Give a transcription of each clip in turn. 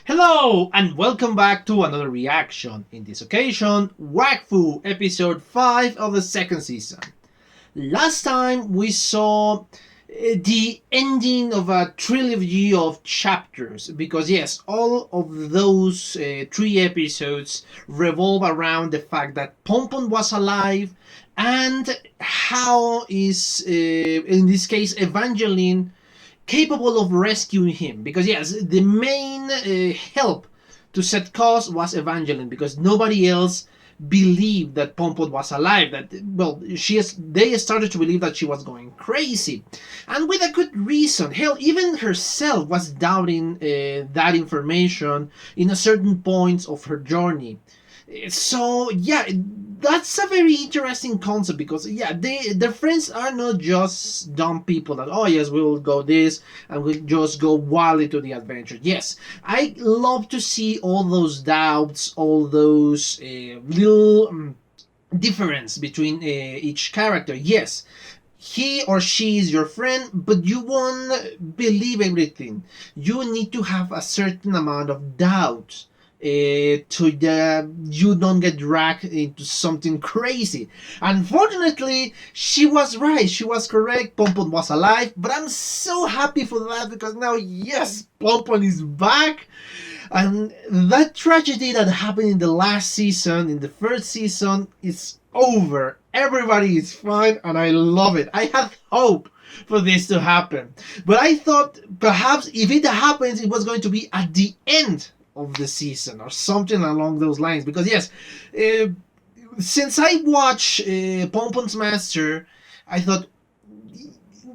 Hello and welcome back to another reaction. In this occasion, Wakfu episode 5 of the second season. Last time we saw the ending of a trilogy of chapters because yes, all of those three episodes revolve around the fact that Pompon was alive and how is in this case Evangeline capable of rescuing him, because yes, the main help to set cause was Evangeline, because nobody else believed that Pompon was alive. That, well, they started to believe that she was going crazy, and with a good reason. Hell, even herself was doubting that information in a certain points of her journey. So yeah, that's a very interesting concept, because yeah, their friends are not just dumb people that, oh yes, we will go this and we'll just go wildly to the adventure. Yes, I love to see all those doubts, all those little difference between each character. Yes, he or she is your friend, but you won't believe everything. You need to have a certain amount of doubt you don't get dragged into something crazy. Unfortunately, she was right. She was correct. Pompon was alive, but I'm so happy for that, because now, yes, Pompon is back. And that tragedy that happened in the last season, in the first season, is over. Everybody is fine, and I love it. I have hope for this to happen. But I thought perhaps if it happens, it was going to be at the end of the season or something along those lines. Because, yes, uh, since I watched Pompon's Master, I thought,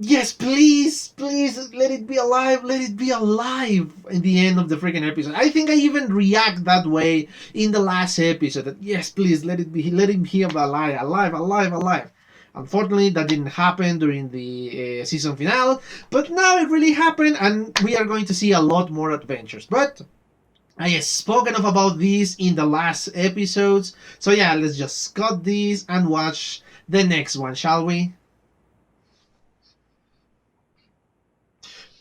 yes, please, please, let it be alive, let it be alive in the end of the freaking episode. I think I even react that way in the last episode. That yes, please, let him be alive, alive, alive, alive. Unfortunately, that didn't happen during the season finale, but now it really happened, and we are going to see a lot more adventures. But I have spoken of about this in the last episodes, so yeah, let's just cut this and watch the next one, shall we?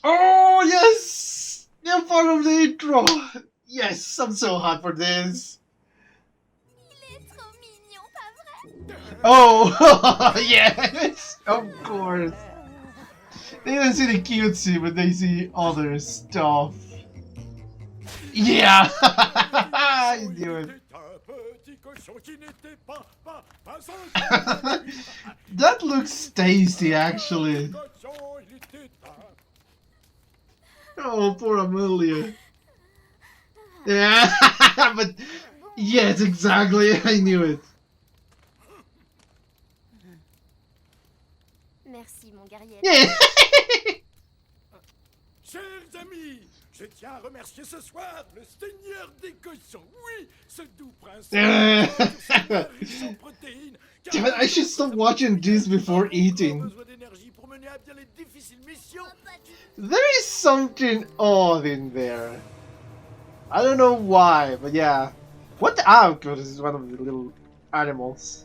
Oh, yes! You're part of the intro! Yes, I'm so hot for this. Oh, yes! Of course. They don't see the cutesy, but they see other stuff. Yeah! I knew it. That looks tasty, actually. Oh, poor Amelia. Yeah, but yes, exactly. I knew it. Merci, mon guerrier. Yeah. Chers amis, je tiens à remercier ce soir le Seigneur des cochons. Oui, ce doux prince riche en protéines. Damn it, I should stop watching this before eating. Besoin d'énergie pour mener à bien les difficiles missions. There is something odd in there. I don't know why, but yeah. What the outcast is one of the little animals.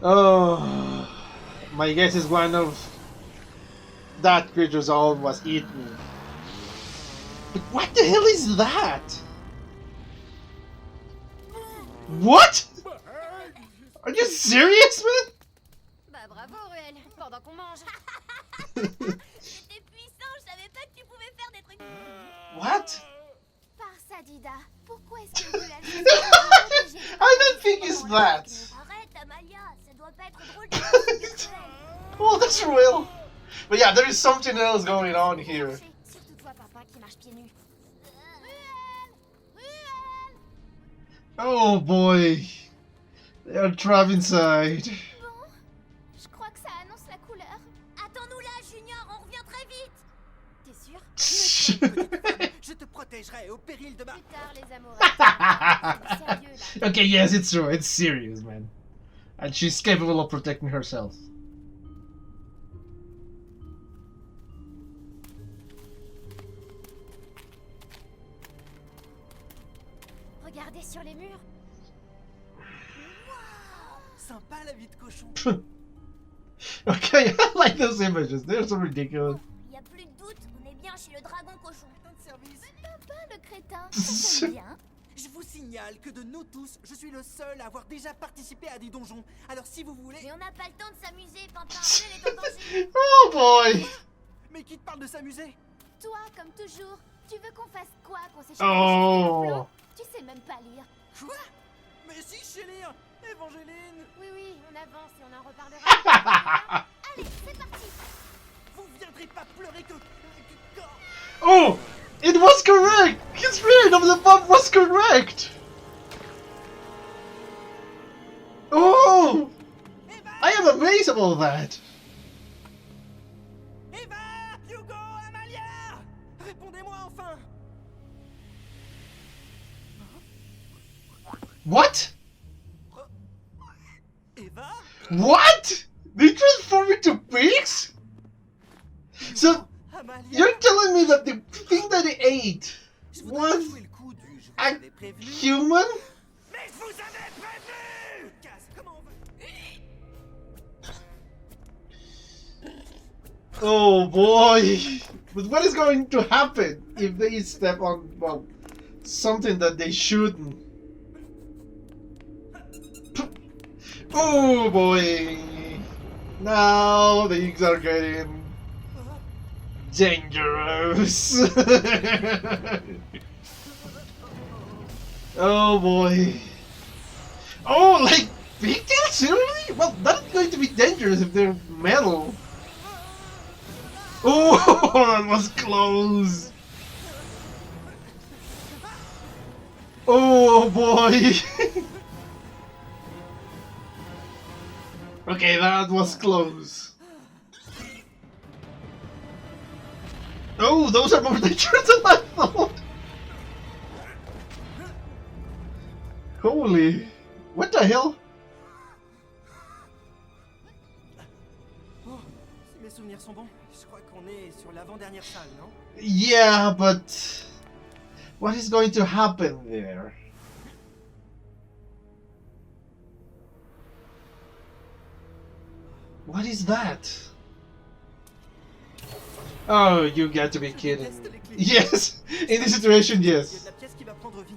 Oh, my guess is one of that creature's all was eaten. But what the hell is that? What? Are you serious, man? Bah bravo, Ruel, pendant qu'on mange. C'était puissant, je savais pas que tu pouvais faire des trucs. What? Par ça, Dida, pourquoi est-ce que Ruel I don't think it's that. Arrête, Amalia, ça doit pas être drôle. Oh, that's real. But yeah, there is something else going on here. Surtout toi, papa, qui marche pieds nus. Oh boy. They are trapped inside. Bon, je crois que ça annonce la couleur. Attends-nous là, Junior, on revient très vite. T'es sûr? Je te protégerai au péril de ma... Plus tard, les amourettes. Sérieux, là. Okay, yes, it's true. It's serious, man. And she's capable of protecting herself. Regardez sur les murs. Sympa la vie de cochon. Okay, I like those images. They're so ridiculous. Y a plus de doute, on est bien chez le dragon cochon. Putain de service. Papa, le crétin, ça tombe bien. Je vous signale que de nous tous, je suis le seul à avoir déjà participé à des donjons. Alors si vous voulez... Mais on n'a pas le temps de s'amuser, Pimpin. Ruel est en danger. Oh boy! Mais qui te parle de s'amuser? Toi, comme toujours, tu veux qu'on fasse quoi, qu'on s'échappe Oh. les cheveux Tu sais même pas lire. Quoi? Mais si, je sais lire. Évangéline. Oui, oui, on avance et on en reparlera. Allez, c'est parti. Vous viendrez pas pleurer que... Oh! It was correct! His reading of the map was correct! Oh! Eva! I am amazed about that! Eva! Hugo! Amalia! Répondez-moi enfin! What? Eva? What? They transform into pigs? So, Amalia! you're telling me that the thing that they ate Je voudrais pas was jouer le coup du je vous a avais prévenu. human? Mais je vous avais prévenu! Casse, comment on va... Oh boy! But what is going to happen if they step on, well, something that they shouldn't? Oh boy! Now things are getting dangerous. Oh boy! Oh, like pigtails? Seriously? Well, that's going to be dangerous if they're metal. Oh, that was close. Oh boy. Okay, that was close. Oh, those are more dangerous than I thought. Holy. What the hell? Oh, si mes souvenirs sont bons, je crois qu'on est sur l'avant-dernière salle, non? Yeah, but what is going to happen there? What is that? Oh, you got to be Je kidding déteste me. les clés. Yes, in this situation, Il y a de yes. la pièce qui va prendre vie.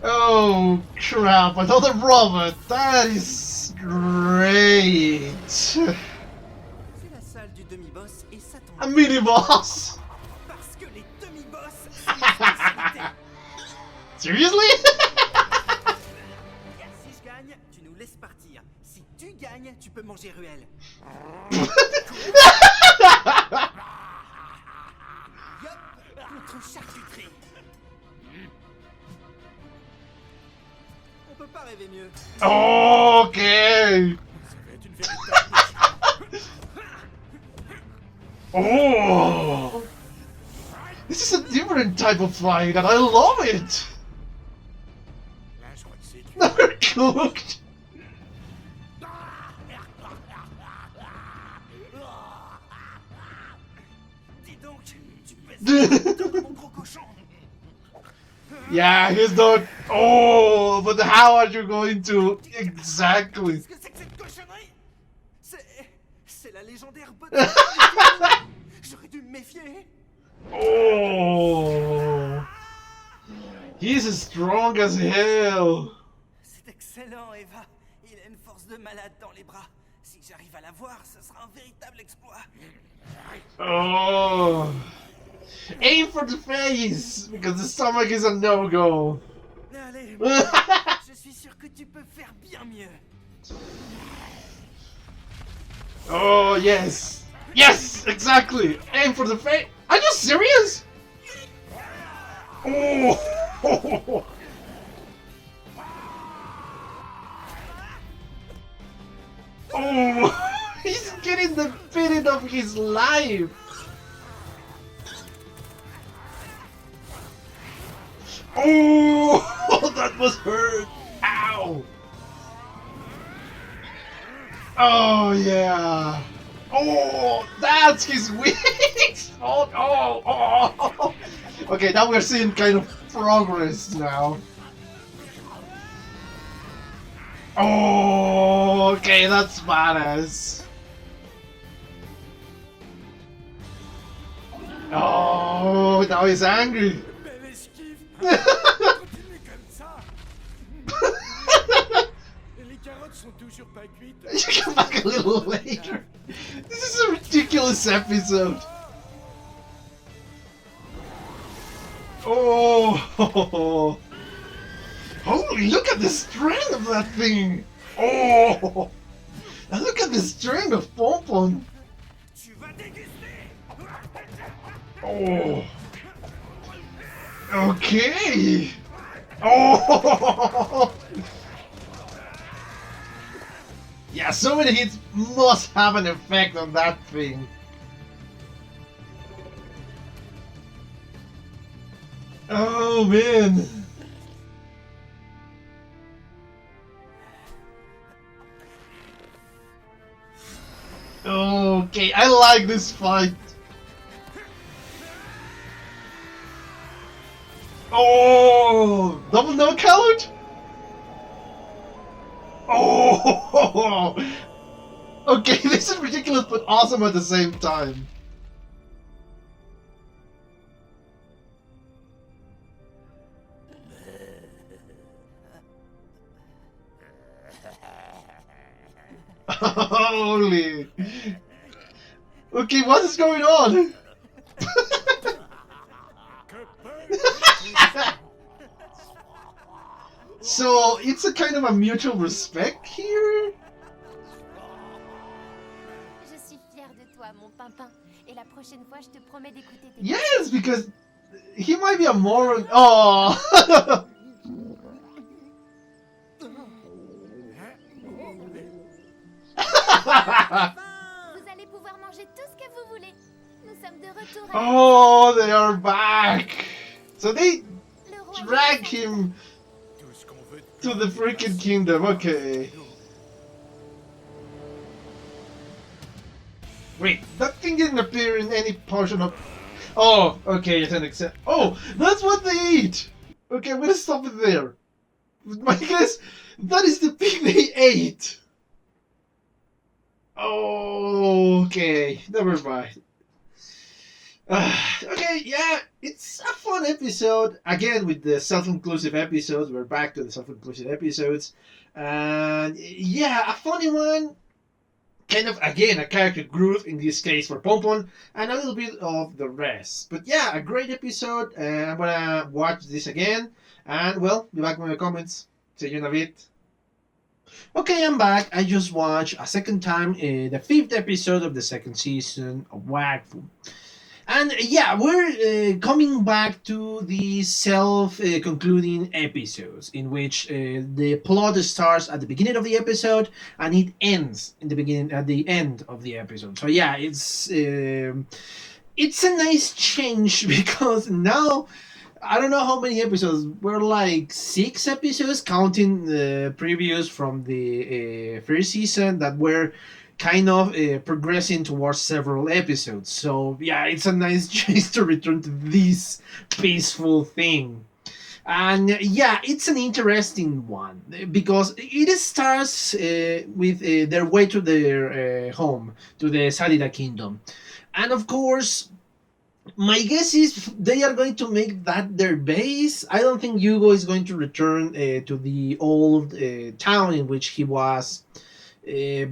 Oh crap, another robot! That is great! C'est la salle du demi-boss et ça tombe A mini boss! parce que les demi-boss, c'est une spécialité. Seriously? Si je gagne, tu nous laisses partir. Si tu gagnes, tu peux manger Ruel. Yup, contre charcuterie. On peut pas rêver mieux. Okay! Ça va être une véritable... Oh! This is a different type of flying and I love it! Là, je crois que c'est... Never cooked! Dis donc, tu pèses mon gros cochon. Yeah, he's not. Oh, but how are you going to exactly? Qu'est-ce que c'est que cette cochonnerie? C'est la légendaire botte. J'aurais dû me méfier. Oh, he's strong as hell. C'est excellent, Eva. Il a une force de malade dans les bras. Si j'arrive à la voir, ce sera un véritable exploit. Oh, aim for the face because the stomach is a no-go. Allez, je suis sûr que tu peux faire bien mieux. Oh yes, yes, exactly. Aim for the face. Are you serious? Oh. Oh, he's getting the beating of his life. Oh, that was hurt. Ow. Oh, yeah. Oh, that's his wings. Oh, oh, oh. Okay, now we're seeing kind of progress now. Oh, okay, that's badass. Oh, now he's angry. Belle esquive. Continue comme ça. Et les carottes sont toujours pas cuites. You come back a little later. This is a ridiculous episode. Oh, holy! Look at the strength of that thing. Oh, and look at the strength of Pompon. Tu vas déguster. Oh, okay. Oh, yeah. So many hits must have an effect on that thing. Oh man. Okay, I like this fight. Oh, double knockout? Oh, okay, this is ridiculous but awesome at the same time. Holy. Okay, what is going on? So it's a kind of a mutual respect here? Je suis fière de toi, mon pimpin. Et la prochaine fois, je te promets d'écouter tes Yes, because he might be a moron. Oh. Vous allez pouvoir manger tout ce que vous voulez. Nous sommes de retour à Oh, they are back. So they le roi. drag him Tout ce qu'on veut to the freaking kingdom. Okay. Wait, that thing didn't appear in any portion of. Oh, okay, it's an except. Oh, that's what they eat. Okay, I'm gonna stop it there. My guess, that is the pig they ate. Oh, okay, never mind. Okay, yeah, it's a fun episode. Again, with the self-inclusive episodes, we're back to the self-inclusive episodes. And yeah, a funny one. Kind of, again, a character growth, in this case for Pompon, and a little bit of the rest. But yeah, a great episode. I'm gonna watch this again. And well, be back with my comments. See you in a bit. Okay, I'm back. I just watched a second time the 5th episode of the 2nd season of Wakfu. And yeah, we're coming back to the self-concluding episodes, in which the plot starts at the beginning of the episode and it ends in the beginning at the end of the episode. So yeah, it's a nice change because now I don't know how many episodes. We're like 6 episodes, counting the previews from the first season that were kind of progressing towards several episodes. So yeah, it's a nice choice to return to this peaceful thing. And yeah, it's an interesting one because it starts with their way to their home, to the Sarida kingdom. And of course, my guess is they are going to make that their base. I don't think Hugo is going to return to the old town in which he was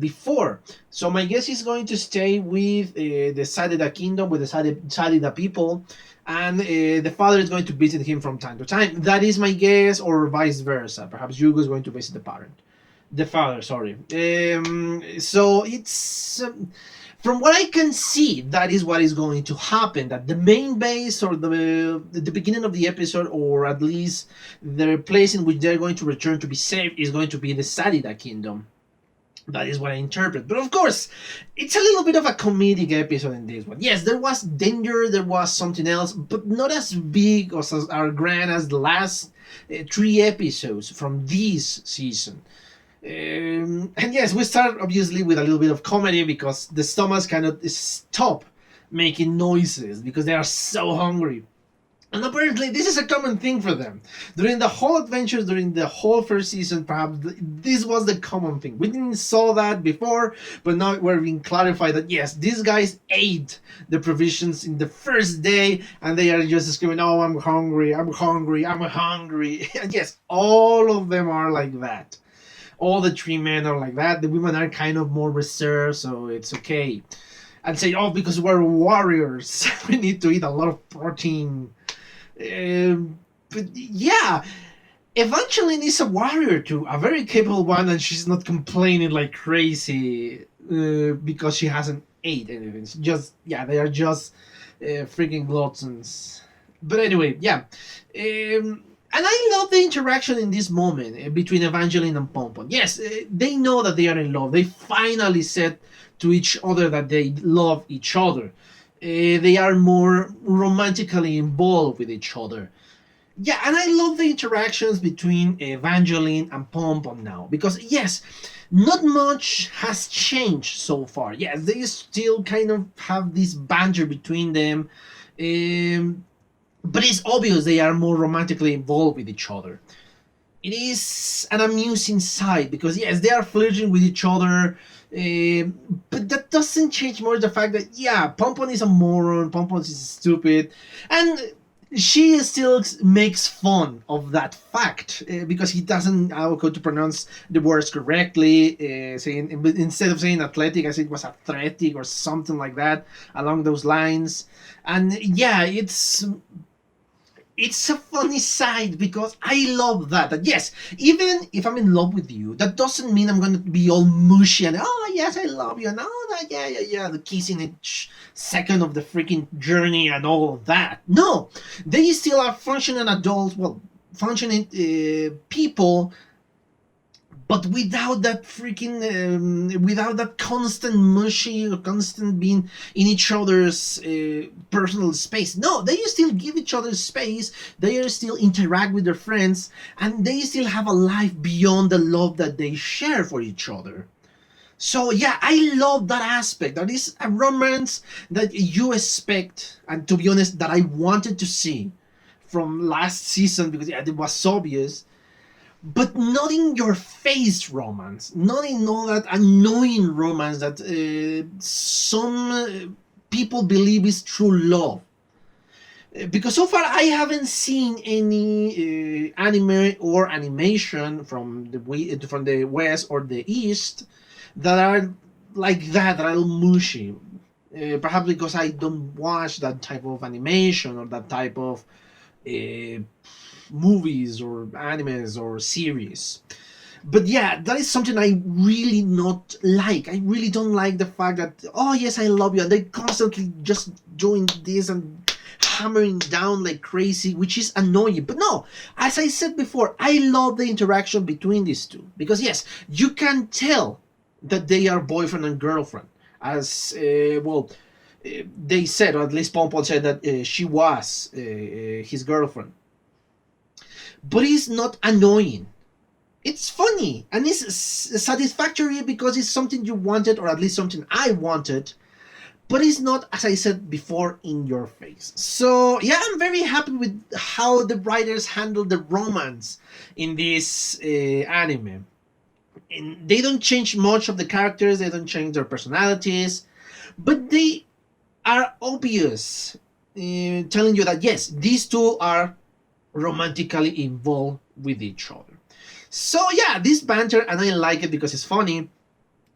before. So my guess is going to stay with the Sarida kingdom, with the Sarida people, and the father is going to visit him from time to time. That is my guess, or vice versa. Perhaps Hugo is going to visit the father. Sorry. So it's. From what I can see, that is what is going to happen. That the main base, or the beginning of the episode, or at least the place in which they're going to return to be safe, is going to be the Sarida kingdom. That is what I interpret. But of course, it's a little bit of a comedic episode in this one. Yes, there was danger, there was something else, but not as big or as grand as the last 3 episodes from this season. And yes, we start obviously with a little bit of comedy because the stomachs cannot stop making noises because they are so hungry. And apparently, this is a common thing for them. During the whole adventures, during the whole first season, perhaps this was the common thing. We didn't saw that before, but now we're being clarified that yes, these guys ate the provisions in the first day, and they are just screaming, "Oh, I'm hungry! I'm hungry! I'm hungry!" And yes, all of them are like that. All the three men are like that. The women are kind of more reserved, so it's okay. And say, "Oh, because we're warriors, we need to eat a lot of protein." But yeah, Evangeline is a warrior too, a very capable one, and she's not complaining like crazy because she hasn't ate anything. It's just yeah, they are just freaking gluttons. But anyway, yeah. And I love the interaction in this moment between Evangeline and Pompon. Yes, they know that they are in love. They finally said to each other that they love each other. They are more romantically involved with each other. Yeah, and I love the interactions between Evangeline and Pompon now because yes, not much has changed so far. Yes, they still kind of have this banter between them, but it's obvious they are more romantically involved with each other. It is an amusing side because yes, they are flirting with each other, but that doesn't change more the fact that yeah, Pompon is a moron, Pompon is stupid, and she still makes fun of that fact because he doesn't know how to pronounce the words correctly. Saying instead of saying athletic, I think it was athletic or something like that along those lines. And yeah, it's a funny side because I love that. That yes, even if I'm in love with you, that doesn't mean I'm going to be all mushy and oh yes, I love you and oh yeah yeah yeah, the kissing each second of the freaking journey and all of that. No, they still are functioning adults. Well, functioning people, but without that freaking without that constant mushy or constant being in each other's personal space. No, they still give each other space, they still interact with their friends, and they still have a life beyond the love that they share for each other. So yeah, I love that aspect. That is a romance that you expect, and to be honest, that I wanted to see from last season because yeah, it was obvious, but not in your face romance, not in all that annoying romance that some people believe is true love. Because so far I haven't seen any anime or animation from the west or the east that are like that, that are mushy. Perhaps because I don't watch that type of animation or that type of uh, movies or animes or series. But yeah, that is something I really not like. I really don't like the fact that oh yes, I love you, and they constantly just doing this and hammering down like crazy, which is annoying. But no, as I said before, I love the interaction between these two because yes, you can tell that they are boyfriend and girlfriend. As they said, or at least Pompon said that she was his girlfriend. But it's not annoying. It's funny and it's satisfactory because it's something you wanted, or at least something I wanted. But it's not, as I said before, in your face. So yeah, I'm very happy with how the writers handle the romance in this anime. And they don't change much of the characters, they don't change their personalities, but they are obvious, telling you that yes, these two are romantically involved with each other. So yeah, this banter, and I like it because it's funny.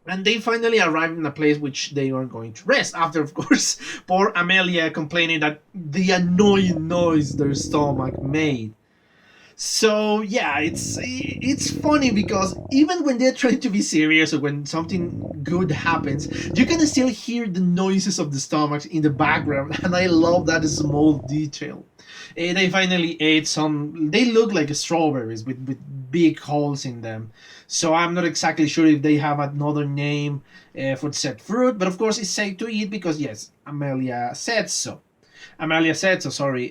And they finally arrive in a place which they are going to rest. After, of course, poor Amelia complaining that the annoying noise their stomach made. So yeah, it's funny because even when they're trying to be serious or when something good happens, you can still hear the noises of the stomachs in the background, and I love that small detail. They finally ate some. They look like strawberries with big holes in them. So I'm not exactly sure if they have another name for said fruit, but of course it's safe to eat because yes, Amelia said so. Amelia said so. Sorry.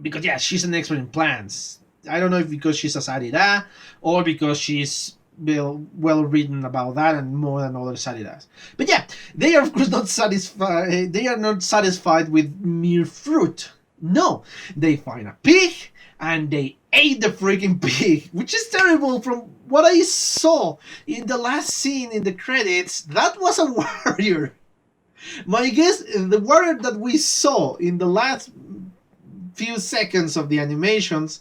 Because yeah, she's an expert in plants. I don't know if because she's a Sarida or because she's well written about that and more than other Saridas. But yeah, they are of course not satisfied. They are not satisfied with mere fruit. No, they find a pig and they ate the freaking pig, which is terrible. From what I saw in the last scene in the credits, that was a warrior. My guess, the warrior that we saw in the last few seconds of the animations,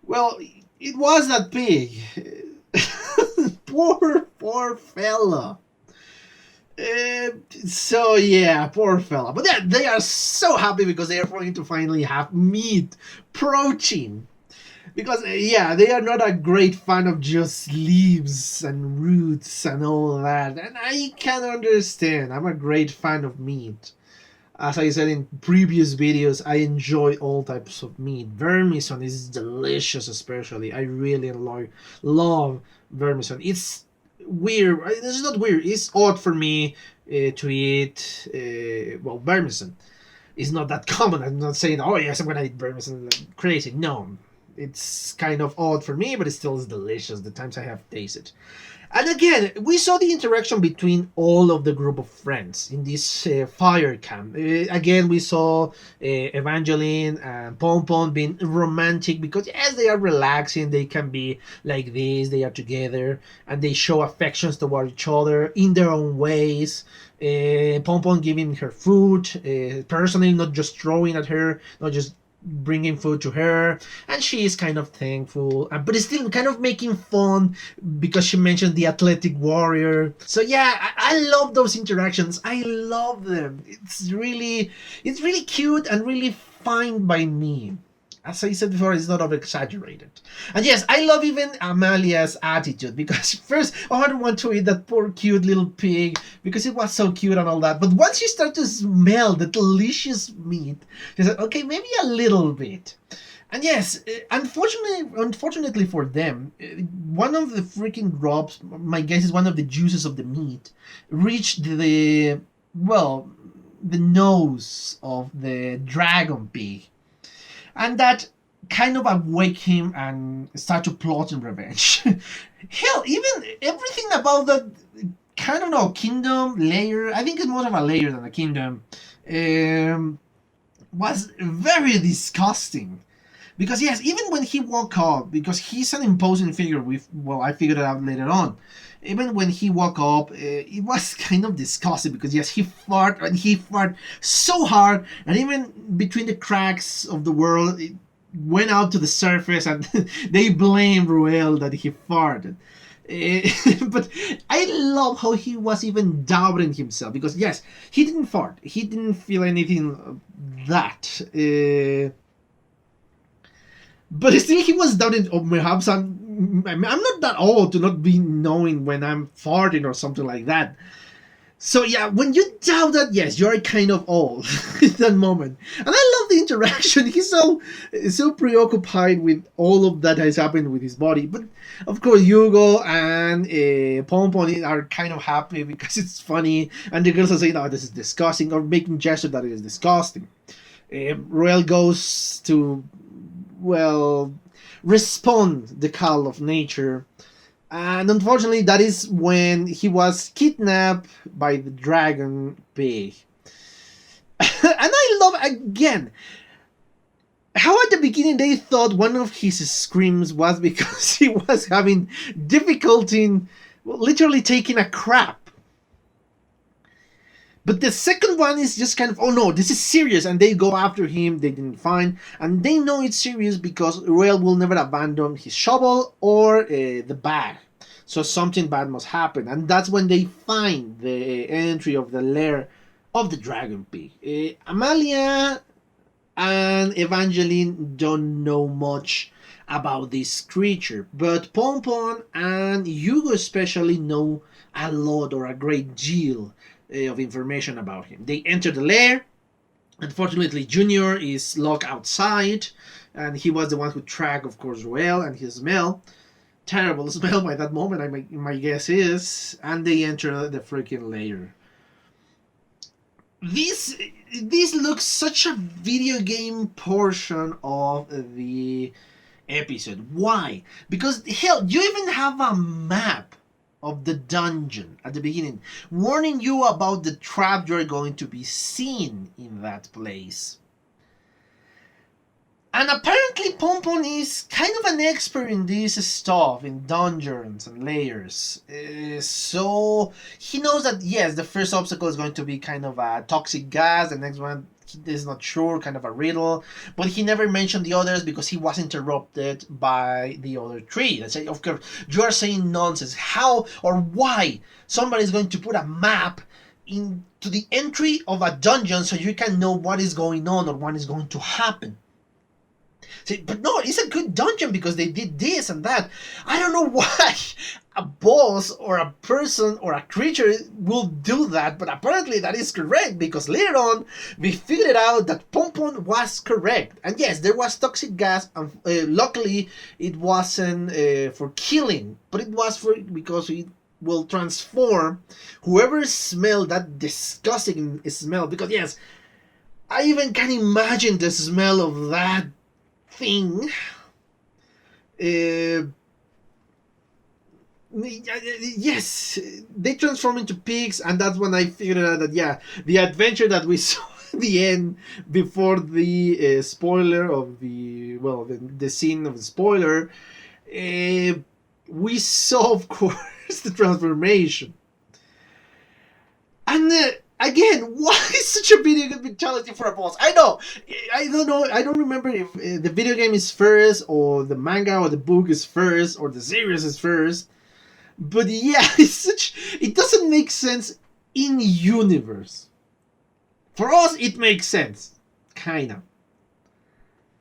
well, it was that pig. Poor fella. So yeah, poor fella. But they are so happy because they are going to finally have meat, protein. Because yeah, they are not a great fan of just leaves and roots and all that. And I can understand. I'm a great fan of meat. As I said in previous videos, I enjoy all types of meat. Vermison is delicious, especially. I really love vermison. It's weird. It's not weird. It's odd for me to eat, well, vermison. It's not that common. I'm not saying, oh yes, I'm gonna eat vermison like crazy. No, it's kind of odd for me, but it still is delicious the times I have tasted. And again, we saw the interaction between all of the group of friends in this fire camp. Again, we saw Evangeline and Pompon being romantic because, yes, they are relaxing. They can be like this. They are together and they show affections toward each other in their own ways. Pompon giving her food, personally, not just throwing at her, not just bringing food to her, and she is kind of thankful, but still kind of making fun because she mentioned the athletic warrior. So yeah, I love those interactions. I love them. It's really cute and really fine by me. As I said before, it's not over exaggerated. And yes, I love even Amalia's attitude because first I don't want to eat that poor cute little pig because it was so cute and all that. But once you start to smell the delicious meat, she said, okay, maybe a little bit. And yes, unfortunately for them, one of the freaking drops, my guess is one of the juices of the meat, reached the nose of the dragon pig. And that kind of awake him and start to plot in revenge. Hell, even everything about that kind of no kingdom layer, I think it's more of a layer than a kingdom, was very disgusting. Because yes, even when he woke up, because he's an imposing figure, I figured it out later on. Even when he woke up, it was kind of disgusting because yes, he farted so hard, and even between the cracks of the world, it went out to the surface, and they blamed Ruel that he farted. But I love how he was even doubting himself because yes, he didn't fart, he didn't feel anything of that. But still, he was doubting, oh, perhaps I'm not that old to not be knowing when I'm farting or something like that. So yeah, when you doubt that, yes, you're kind of old in that moment. And I love the interaction. He's so preoccupied with all of that has happened with his body. But of course, Hugo and Pompon are kind of happy because it's funny. And the girls are saying, oh, this is disgusting, or making gesture that it is disgusting. Ruel goes to, respond the call of nature. And unfortunately, that is when he was kidnapped by the dragon pig. And I love, again, how at the beginning they thought one of his screams was because he was having difficulty in literally taking a crap. But the second one is just kind of, oh no, this is serious, and they go after him, they didn't find, and they know it's serious because Ruel will never abandon his shovel or the bag. So something bad must happen, and that's when they find the entry of the lair of the dragon pig. Amalia and Evangeline don't know much about this creature, but Pompon and Hugo especially know a lot or a great deal of information about him. They enter the lair. Unfortunately, Junior is locked outside, and he was the one who tracked, of course, Ruel and his smell. Terrible smell by that moment, my guess is. And they enter the freaking lair. This looks such a video game portion of the episode. Why? Because hell, you even have a map of the dungeon at the beginning, warning you about the trap you're going to be seen in that place. And apparently Pompon is kind of an expert in this stuff, in dungeons and layers. So he knows that, yes, the first obstacle is going to be kind of a toxic gas, the next one he is not sure, kind of a riddle. But he never mentioned the others because he was interrupted by the other three. I say, of course, you are saying nonsense. How or why somebody is going to put a map into the entry of a dungeon so you can know what is going on or what is going to happen? See, but no, it's a good dungeon because they did this and that. I don't know why a boss or a person or a creature will do that, but apparently that is correct because later on we figured out that Pompon was correct. And yes, there was toxic gas, and luckily it wasn't for killing, but it was for because it will transform whoever smelled that disgusting smell. Because yes, I even can imagine the smell of that thing. Yes, they transform into pigs, and that's when I figured out that yeah, the adventure that we saw at the end before the spoiler of the scene of the spoiler, we saw of course the transformation. And again, why is such a video game mentality for a boss? I don't know. I don't remember if the video game is first, or the manga or the book is first, or the series is first. But yeah, it doesn't make sense in universe. For us, it makes sense, kinda.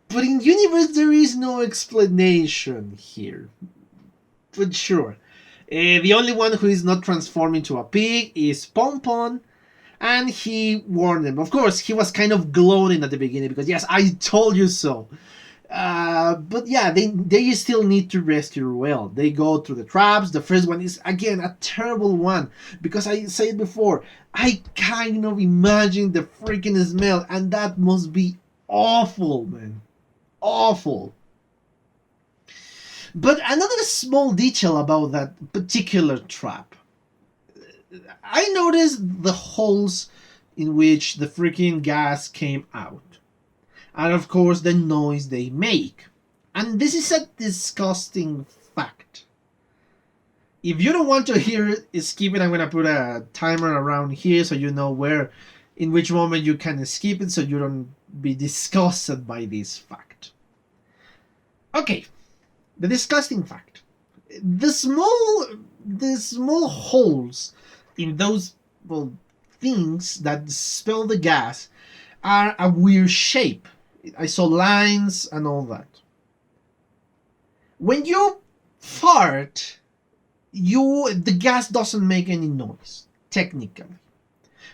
But in universe, there is no explanation here. But sure. The only one who is not transformed into a pig is Pompon, and he warned them. Of course, he was kind of gloating at the beginning because, yes, I told you so. But yeah, they still need to rescue Ruel. They go through the traps. The first one is, again, a terrible one because I said before, I kind of imagine the freaking smell, and that must be awful, man. Awful. But another small detail about that particular trap. I noticed the holes in which the freaking gas came out. And of course the noise they make. And this is a disgusting fact. If you don't want to hear it, skip it. I'm going to put a timer around here so you know in which moment you can skip it so you don't be disgusted by this fact. Okay. The disgusting fact. The small holes in those things that spill the gas are a weird shape. I saw lines and all that. When you fart, the gas doesn't make any noise, technically.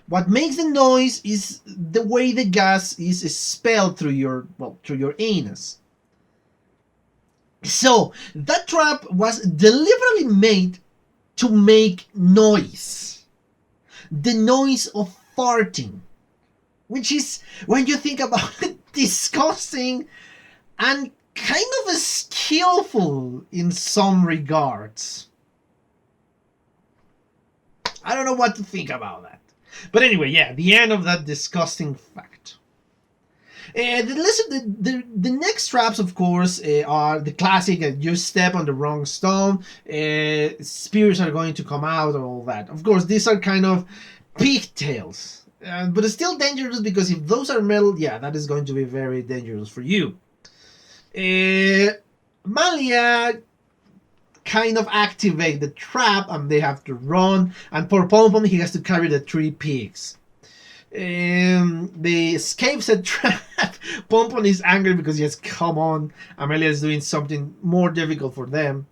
What makes the noise is the way the gas is expelled through your anus. So that trap was deliberately made to make noise. The noise of farting. Which is, when you think about it, disgusting and kind of skillful in some regards. I don't know what to think about that. But anyway, yeah, the end of that disgusting fact. The next traps, of course, are the classic: you step on the wrong stone, spears are going to come out, and all that. Of course, these are kind of pigtails, but it's still dangerous because if those are metal, yeah, that is going to be very dangerous for you. Malia kind of activate the trap, and they have to run. And poor Pompom, he has to carry the 3 pigs. They escape the trap. Pompon is angry because yes, come on, Amelia is doing something more difficult for them.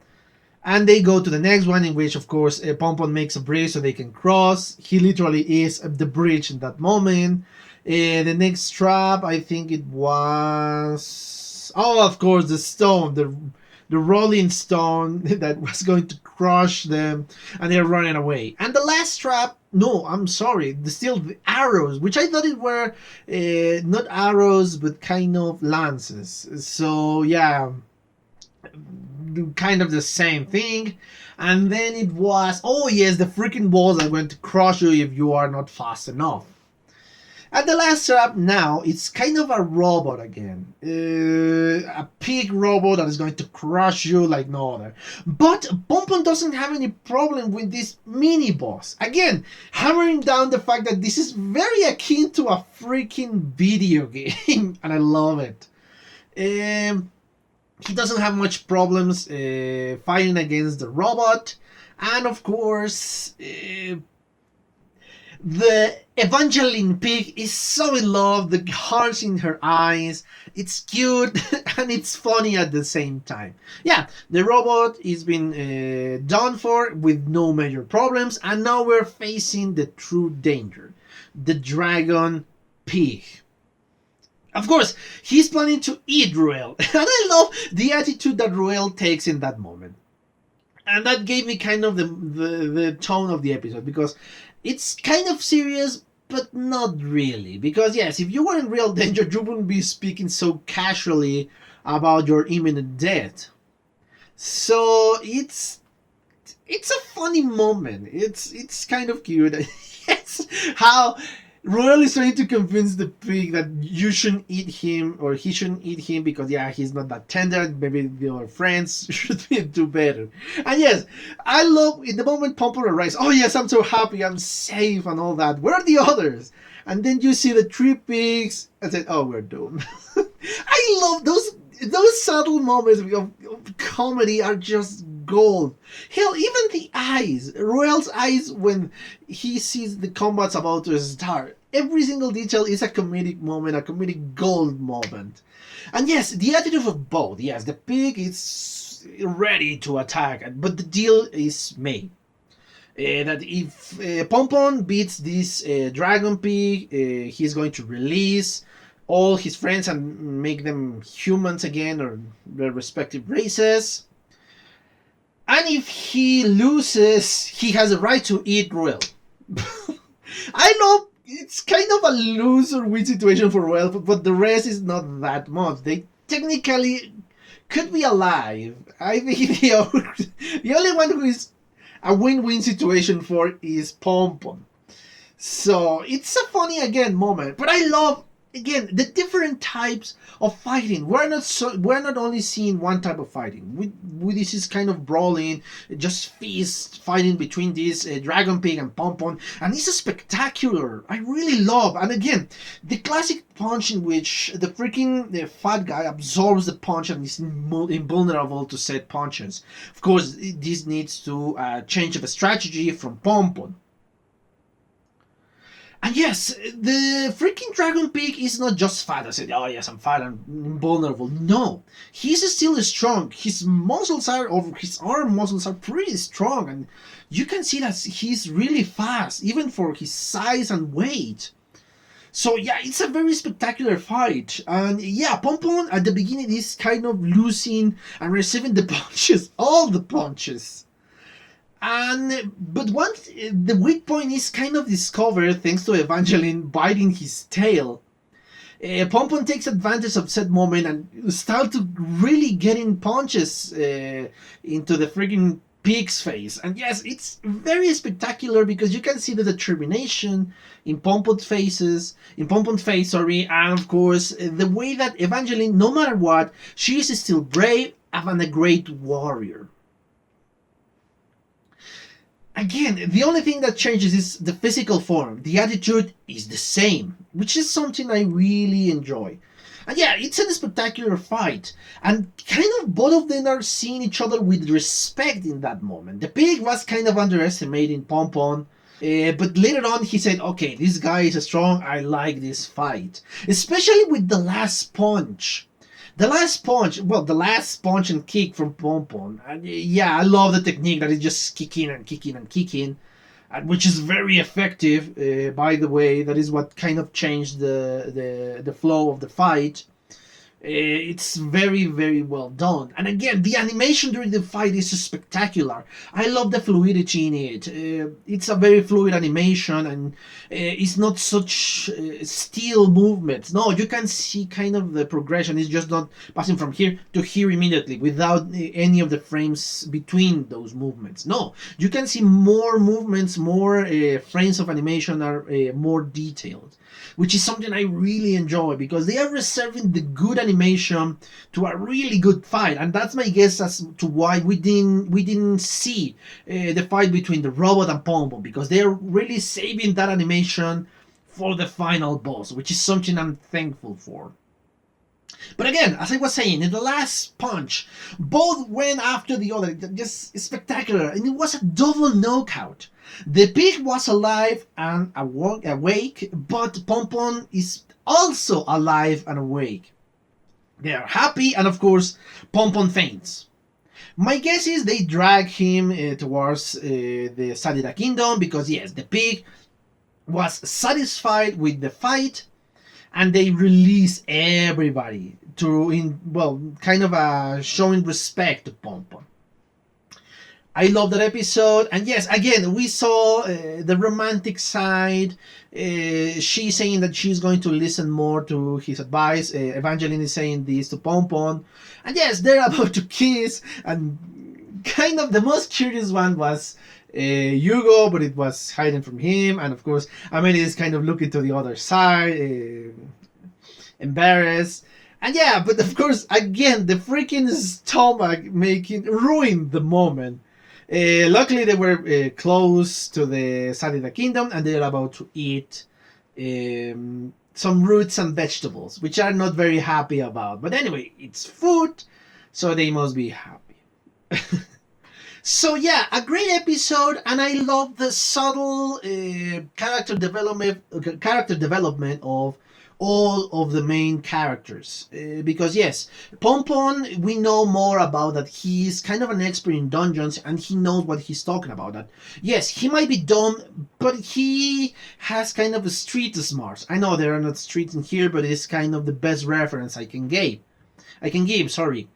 And they go to the next one, in which of course Pompon makes a bridge so they can cross. He literally is the bridge in that moment. The next trap, I think it was, oh, of course, the stone, the rolling stone that was going to crush them, and they're running away. And the last trap, no, I'm sorry, still the arrows, which I thought it were not arrows but kind of lances. So yeah, kind of the same thing. And then it was, oh yes, the freaking walls are going to crush you if you are not fast enough. And the last setup now, it's kind of a robot again. A pig robot that is going to crush you like no other. But Pompon doesn't have any problem with this mini boss. Again, hammering down the fact that this is very akin to a freaking video game. And I love it. He doesn't have much problems fighting against the robot. And of course, the Evangeline pig is so in love, the hearts in her eyes. It's cute and it's funny at the same time. Yeah, the robot is been done for with no major problems, and now we're facing the true danger, the dragon pig. Of course, he's planning to eat Ruel, and I love the attitude that Ruel takes in that moment. And that gave me kind of the tone of the episode, because it's kind of serious, but not really. Because yes, if you were in real danger, you wouldn't be speaking so casually about your imminent death. So it's a funny moment. It's kind of cute. Yes, how Ruel is trying to convince the pig that you shouldn't eat him, or he shouldn't eat him because, yeah, he's not that tender. Maybe the other friends should do better. And yes, I love in the moment Pompon arrives. Oh yes, I'm so happy, I'm safe and all that. Where are the others? And then you see the three pigs and say, oh, we're doomed. I love those subtle moments of comedy are just gold. Hell, even the eyes, Ruel's eyes when he sees the combat's about to start. Every single detail is a comedic moment, a comedic gold moment. And yes, the attitude of both. Yes, the pig is ready to attack, but the deal is made. That if Pompon beats this dragon pig, he's going to release all his friends and make them humans again, or their respective races. And if he loses, he has a right to eat Ruel. I know it's kind of a loser-win situation for Ruel, but the rest is not that much. They technically could be alive. I think the only one who is a win-win situation for is Pompon. So it's a funny again moment, but I love again the different types of fighting. We're not only seeing one type of fighting. This is kind of brawling, just fist fighting between this dragon pig and Pompon, and this is spectacular. I really love, and again, the classic punch in which the freaking fat guy absorbs the punch and is invulnerable to said punches. Of course, this needs to change of a strategy from Pompon. And yes, the freaking dragon pig is not just fat. I said, oh yes, I'm fat and invulnerable. No, he's still strong. His muscles are, or his arm muscles are pretty strong. And you can see that he's really fast, even for his size and weight. So yeah, it's a very spectacular fight. And yeah, Pompon at the beginning is kind of losing and receiving the punches, all the punches. But once the weak point is kind of discovered thanks to Evangeline biting his tail, Pompon takes advantage of said moment and start to really getting punches into the freaking pig's face. And yes, it's very spectacular because you can see the determination in Pompon's face, and of course the way that Evangeline, no matter what, she is still brave and a great warrior. Again, the only thing that changes is the physical form. The attitude is the same, which is something I really enjoy. And yeah, it's a spectacular fight. And kind of both of them are seeing each other with respect in that moment. The pig was kind of underestimating Pompon. But later on he said, okay, this guy is strong, I like this fight. Especially with the last punch. The last punch and kick from Pompon. And yeah, I love the technique that is just kicking and kicking and kicking, which is very effective. By the way, that is what kind of changed the flow of the fight. It's very, very well done. And again, the animation during the fight is spectacular. I love the fluidity in it. It's a very fluid animation, and it's not such still movements. No, you can see kind of the progression. It's just not passing from here to here immediately without any of the frames between those movements. No, you can see more movements, more frames of animation are more detailed. which is something I really enjoy because they are reserving the good animation to a really good fight, and that's my guess as to why we didn't see the fight between the robot and Pombo, because they are really saving that animation for the final boss, which is something I'm thankful for. But again, as I was saying, in the last punch, both went after the other, just spectacular, and it was a double knockout. The pig was alive and awake, but Pompon is also alive and awake. They are happy, and of course, Pompon faints. My guess is they drag him towards the Sadida Kingdom because, yes, the pig was satisfied with the fight, and they release everybody to kind of showing respect to Pompon. I love that episode, and yes, again we saw the romantic side. She saying that she's going to listen more to his advice. Evangeline is saying this to Pompon, and yes, they're about to kiss. And kind of the most curious one was Hugo, but it was hiding from him, and of course Amelie is kind of looking to the other side, embarrassed. And yeah, but of course, again, the freaking stomach making ruined the moment. Luckily, they were close to the Sadida Kingdom, and they're about to eat some roots and vegetables, which are not very happy about. But anyway, it's food, so they must be happy. So yeah, a great episode, and I love the subtle character development of all of the main characters. Because yes, Pompon, we know more about that he's kind of an expert in dungeons and he knows what he's talking about. That yes, he might be dumb, but he has kind of a street smarts. I know there are not streets in here, but it's kind of the best reference I can give. Sorry.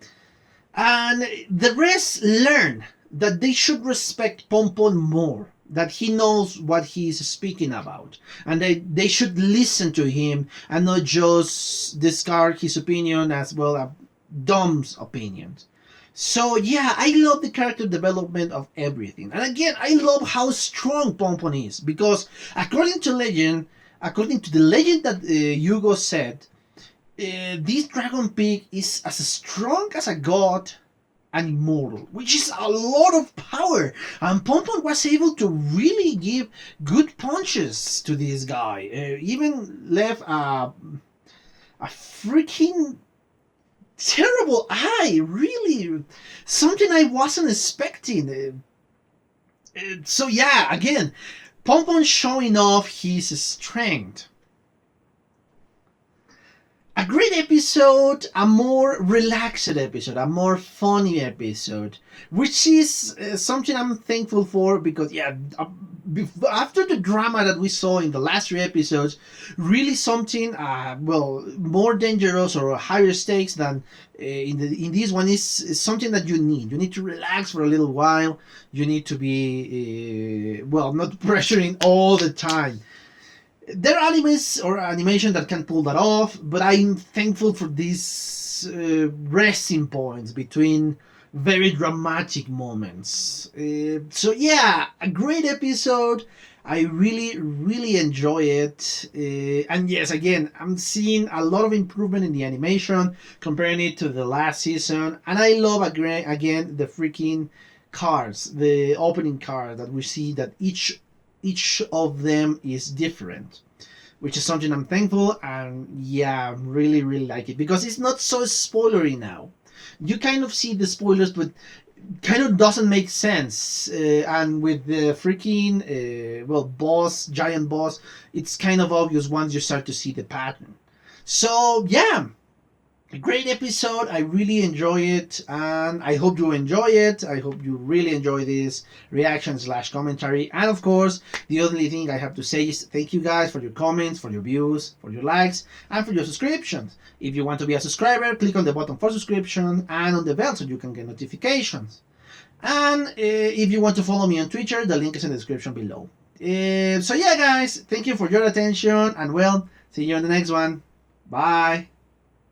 And the rest learn that they should respect Pompon more, that he knows what he's speaking about, and they should listen to him and not just discard his opinion as well as Dom's opinions. So yeah, I love the character development of everything. And again, I love how strong Pompon is, because according to the legend that Hugo said, this dragon pig is as strong as a god and immortal, which is a lot of power. And Pompon was able to really give good punches to this guy. Even left a freaking terrible eye. Really, something I wasn't expecting. So yeah, again, Pompon showing off his strength. A great episode, a more relaxed episode, a more funny episode, which is something I'm thankful for, because yeah, after the drama that we saw in the last 3 episodes, really something more dangerous or higher stakes than in this one is something that you need. You need to relax for a little while. You need to be not pressuring all the time. There are animes or animation that can pull that off, but I'm thankful for these resting points between very dramatic moments. So yeah, a great episode. I really, really enjoy it. And yes, again, I'm seeing a lot of improvement in the animation, comparing it to the last season. And I love, again, the freaking cards, the opening card that we see, that each of them is different, which is something I'm thankful. And yeah, really, really like it, because it's not so spoilery now. You kind of see the spoilers, but kind of doesn't make sense. And with the freaking giant boss, it's kind of obvious once you start to see the pattern. So yeah, a great episode. I really enjoy it, and I hope you enjoy it. I hope you really enjoy this reaction/commentary. And of course, the only thing I have to say is thank you guys for your comments, for your views, for your likes, and for your subscriptions. If you want to be a subscriber, click on the button for subscription and on the bell so you can get notifications. And if you want to follow me on Twitter, the link is in the description below. So yeah, guys, thank you for your attention, and well, see you on the next one. Bye.